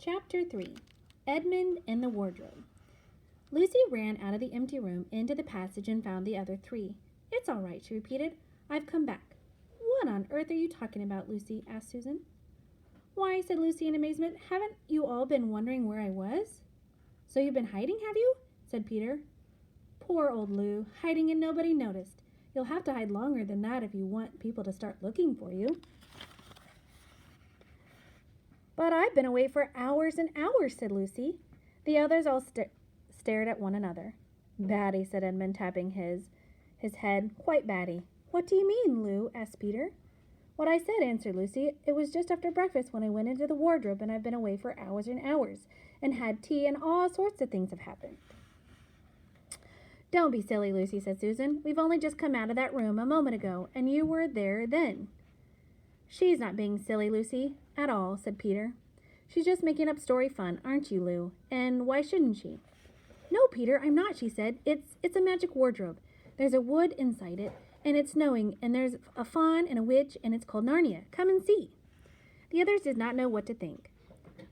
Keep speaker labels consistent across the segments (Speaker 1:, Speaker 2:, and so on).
Speaker 1: Chapter 3. Edmund and the Wardrobe. Lucy ran out of the empty room into the passage and found the other three. "It's all right," she repeated. "I've come back." "What on earth are you talking about, Lucy?" asked Susan. "Why," said Lucy in amazement, "haven't you all been wondering where I was?" "So you've been hiding, have you?" said Peter. "Poor old Lou, hiding and nobody noticed. You'll have to hide longer than that if you want people to start looking for you." "But I've been away for hours and hours," said Lucy. The others all stared at one another. "Batty," said Edmund, tapping his head. "Quite batty." "What do you mean, Lou?" asked Peter. "What I said," answered Lucy. "It was just after breakfast when I went into the wardrobe, and I've been away for hours and hours, and had tea, and all sorts of things have happened." "Don't be silly, Lucy," said Susan. "We've only just come out of that room a moment ago, and you were there then." "She's not being silly, Lucy, at all," said Peter. "She's just making up story fun, aren't you, Lou? And why shouldn't she?" "No, Peter, I'm not," she said. It's a magic wardrobe. There's a wood inside it, and it's snowing, and there's a faun and a witch, and it's called Narnia. Come and see." The others did not know what to think.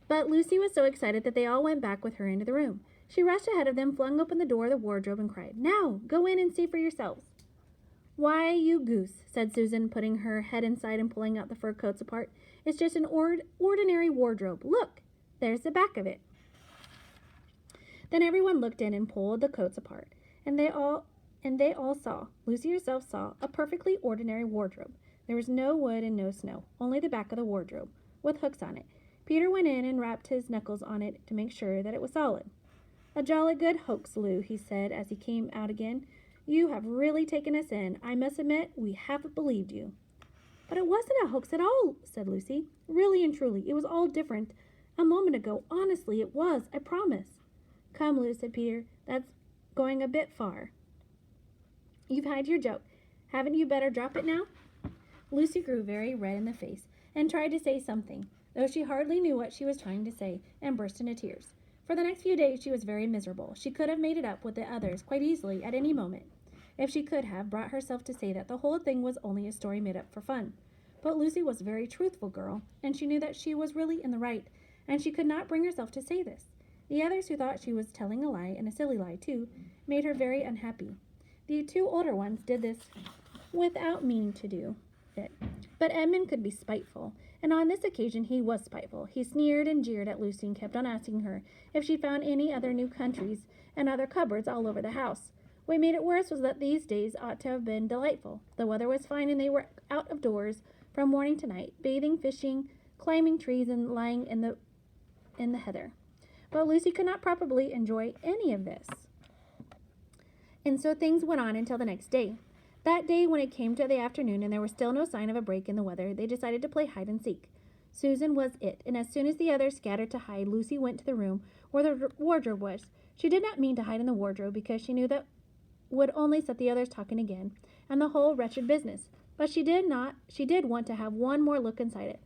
Speaker 1: But Lucy was so excited that they all went back with her into the room. She rushed ahead of them, flung open the door of the wardrobe, and cried, "Now, go in and see for yourselves." "Why, you goose," said Susan, putting her head inside and pulling out the fur coats apart. "It's just an ordinary wardrobe. Look, there's the back of it." Then everyone looked in and pulled the coats apart, and they all saw, Lucy herself saw, a perfectly ordinary wardrobe. There was no wood and no snow, only the back of the wardrobe, with hooks on it. Peter went in and rapped his knuckles on it to make sure that it was solid. "A jolly good hoax, Lou," he said as he came out again. "You have really taken us in. I must admit we haven't believed you." "But it wasn't a hoax at all," said Lucy. "Really and truly, it was all different a moment ago. Honestly, it was, I promise." "Come, Lou," said Peter. "That's going a bit far. You've had your joke. Haven't you better drop it now?" Lucy grew very red in the face and tried to say something, though she hardly knew what she was trying to say, and burst into tears. For the next few days she was very miserable. She could have made it up with the others quite easily at any moment, if she could have brought herself to say that the whole thing was only a story made up for fun. But Lucy was a very truthful girl, and she knew that she was really in the right, and she could not bring herself to say this. The others, who thought she was telling a lie, and a silly lie too, made her very unhappy. The two older ones did this without meaning to do it. But Edmund could be spiteful, and on this occasion he was spiteful. He sneered and jeered at Lucy and kept on asking her if she found any other new countries and other cupboards all over the house. What made it worse was that these days ought to have been delightful. The weather was fine, and they were out of doors from morning to night, bathing, fishing, climbing trees, and lying in the heather. But Lucy could not properly enjoy any of this. And so things went on until the next day. That day, when it came to the afternoon and there was still no sign of a break in the weather, they decided to play hide and seek. Susan was it, and as soon as the others scattered to hide, Lucy went to the room where the wardrobe was. She did not mean to hide in the wardrobe, because she knew that would only set the others talking again, and the whole wretched business. But she did want to have one more look inside it,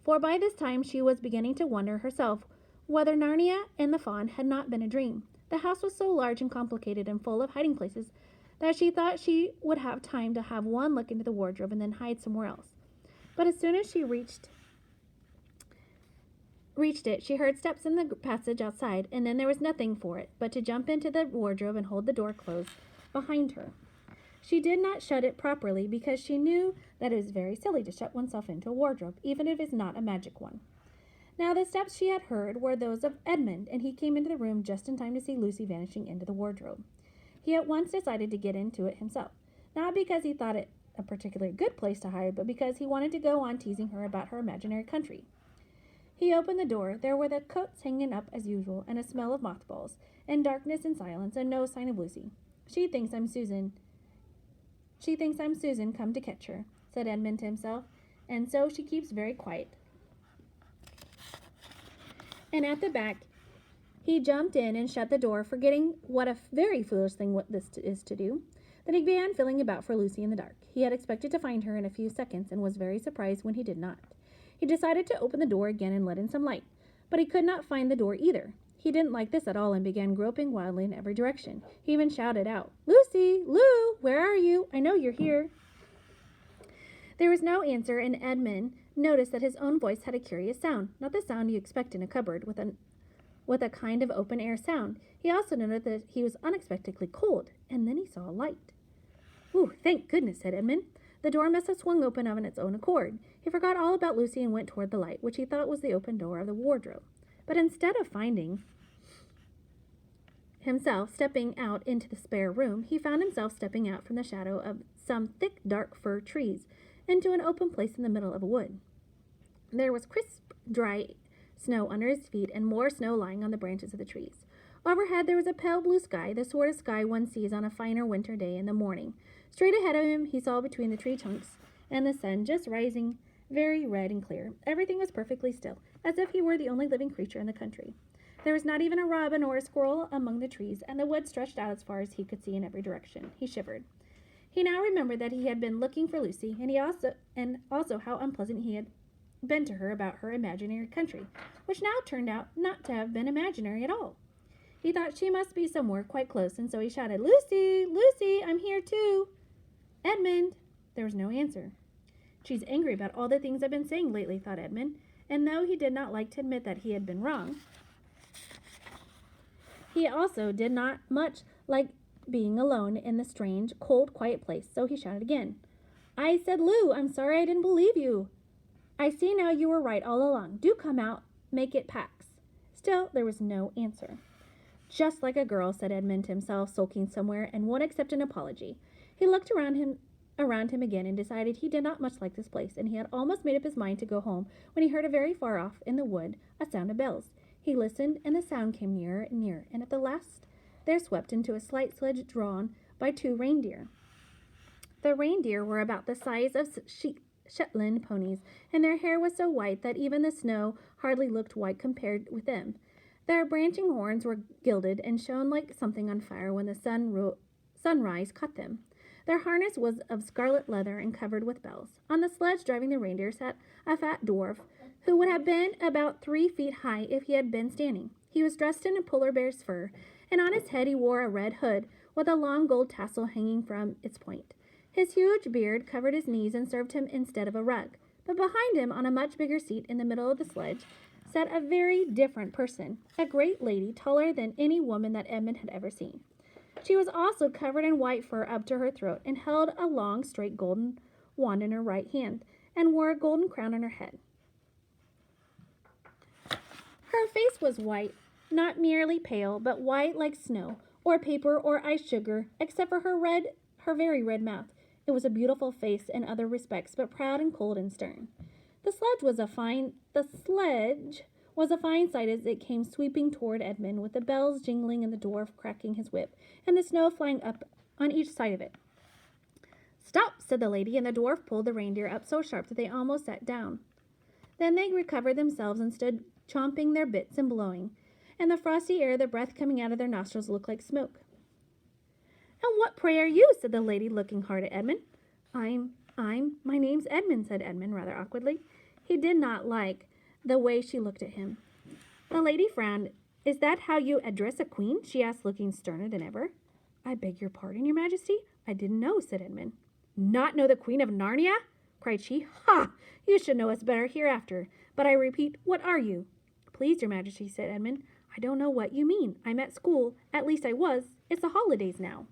Speaker 1: for by this time she was beginning to wonder herself whether Narnia and the faun had not been a dream. The house was so large and complicated and full of hiding places that she thought she would have time to have one look into the wardrobe and then hide somewhere else. But as soon as she reached it, she heard steps in the passage outside, and then there was nothing for it but to jump into the wardrobe and hold the door closed behind her. She did not shut it properly, because she knew that it was very silly to shut oneself into a wardrobe, even if it is not a magic one. Now the steps she had heard were those of Edmund, and he came into the room just in time to see Lucy vanishing into the wardrobe. He at once decided to get into it himself, not because he thought it a particularly good place to hide, but because he wanted to go on teasing her about her imaginary country. He opened the door. There were the coats hanging up as usual, and a smell of mothballs, and darkness and silence, and no sign of Lucy. She thinks I'm Susan come to catch her," said Edmund to himself, "and so she keeps very quiet." And at the back, he jumped in and shut the door, forgetting what a very foolish thing what this is to do. Then he began feeling about for Lucy in the dark. He had expected to find her in a few seconds, and was very surprised when he did not. He decided to open the door again and let in some light, but he could not find the door either. He didn't like this at all, and began groping wildly in every direction. He even shouted out, "Lucy! Lou! Where are you? I know you're here." There was no answer, and Edmund noticed that his own voice had a curious sound, not the sound you expect in a cupboard, with a kind of open-air sound. He also noted that he was unexpectedly cold, and then he saw a light. "Ooh, thank goodness," said Edmund. The door must have swung open of its own accord. He forgot all about Lucy and went toward the light, which he thought was the open door of the wardrobe. But instead of finding himself stepping out into the spare room, he found himself stepping out from the shadow of some thick, dark fir trees into an open place in the middle of a wood. There was crisp, dry snow under his feet and more snow lying on the branches of the trees. Overhead there was a pale blue sky, the sort of sky one sees on a finer winter day in the morning. Straight ahead of him he saw between the tree trunks and the sun just rising, very red and clear. Everything was perfectly still, as if he were the only living creature in the country. There was not even a robin or a squirrel among the trees, and the wood stretched out as far as he could see in every direction. He shivered. He now remembered that he had been looking for Lucy, and also how unpleasant he had been to her about her imaginary country, which now turned out not to have been imaginary at all. He thought she must be somewhere quite close, and so he shouted, "Lucy! Lucy! I'm here too!" "Edmund!" There was no answer. "She's angry about all the things I've been saying lately," thought Edmund, and though he did not like to admit that he had been wrong, he also did not much like being alone in the strange, cold, quiet place, so he shouted again. "I said, Lou, I'm sorry I didn't believe you. I see now you were right all along. Do come out, make it Pax." Still, there was no answer. "Just like a girl," said Edmund to himself, sulking somewhere, and won't accept an apology. He looked around him again and decided he did not much like this place, and he had almost made up his mind to go home when he heard a very far off in the wood a sound of bells. He listened, and the sound came nearer and nearer, and at the last there swept into a slight sledge drawn by 2 reindeer. The reindeer were about the size of Shetland ponies, and their hair was so white that even the snow hardly looked white compared with them. Their branching horns were gilded and shone like something on fire when the sunrise caught them. Their harness was of scarlet leather and covered with bells. On the sledge driving the reindeer sat a fat dwarf, who would have been about 3 feet high if he had been standing. He was dressed in a polar bear's fur, and on his head he wore a red hood with a long gold tassel hanging from its point. His huge beard covered his knees and served him instead of a rug. But behind him, on a much bigger seat in the middle of the sledge, sat a very different person, a great lady, taller than any woman that Edmund had ever seen. She was also covered in white fur up to her throat, and held a long, straight golden wand in her right hand, and wore a golden crown on her head. Her face was white, not merely pale, but white like snow, or paper, or ice sugar, except for her very red mouth. It was a beautiful face in other respects, but proud and cold and stern. The sledge was a fine sight as it came sweeping toward Edmund, with the bells jingling and the dwarf cracking his whip, and the snow flying up on each side of it. "Stop," said the lady, and the dwarf pulled the reindeer up so sharp that they almost sat down. Then they recovered themselves and stood chomping their bits and blowing, and the frosty air, the breath coming out of their nostrils, looked like smoke. "And what, pray, are you?" said the lady, looking hard at Edmund. My name's Edmund," said Edmund rather awkwardly. He did not like the way she looked at him. The lady frowned. "Is that how you address a queen?" she asked, looking sterner than ever. "I beg your pardon, your majesty? I didn't know," said Edmund. "Not know the Queen of Narnia?" cried she. "Ha! You should know us better hereafter. But I repeat, what are you?" "Please, your majesty," said Edmund, "I don't know what you mean. I'm at school. At least I was. It's the holidays now."